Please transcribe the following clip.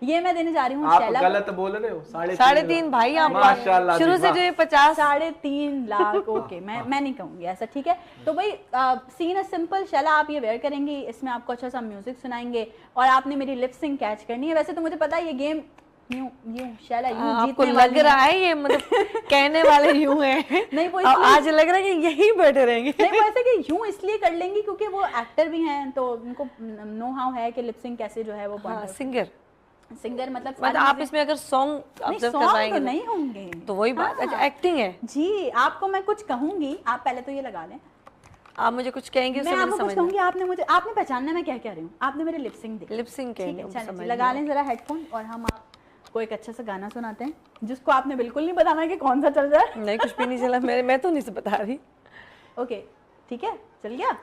ये मैं देने जा रही हूँ आप शैला। गलत बोल रहे हो। 3.5 भाई, आप माशाल्लाह शुरू से जो ये 50 3.5 लाख। ओके, मैं नहीं कहूंगी ऐसा, ठीक है। तो भाई सीन है सिंपल। शैला आप ये वेयर करेंगी, इसमें आपको अच्छा सा म्यूजिक सुनाएंगे और आपने मेरी लिप सिंक कैच करनी है। वैसे तो मुझे पता है ये गेम यूं शैला यूं आपको जीतने लग वाली रहा है ये मतलब कहने वाले यूं हैं। नहीं वो आज लग रहा है कि यही बैठे रहेंगे। नहीं वो ऐसे कि यूं इसलिए कर लेंगी क्योंकि वो एक्टर भी हैं, तो उनको नो हाउ है कि लिप सिंक कैसे जो है वो सिंगर मतलब आप इसमें अगर सॉन्ग ऑब्जर्व करवाएंगे तो नहीं होंगे तो वही बात। अच्छा, एक्टिंग है जी। आपको मैं कुछ कहूंगी, आप पहले तो ये लगा लें। आप मुझे कुछ कहेंगे, मैं आपको कुछ कहूंगी, आपने पहचानना मैं क्या कह रही हूँ। आपने मेरे लिप सिंक दी, लिप सिंक है, लगा लें जरा हेडफोन और हम आपको एक अच्छा सा गाना सुनाते हैं जिसको आपने बिल्कुल नहीं बताना कि कौन सा चल रहा है। नहीं, कुछ भी नहीं चला। मैं तो नहीं से बता रही। ओके ठीक है, चल गया।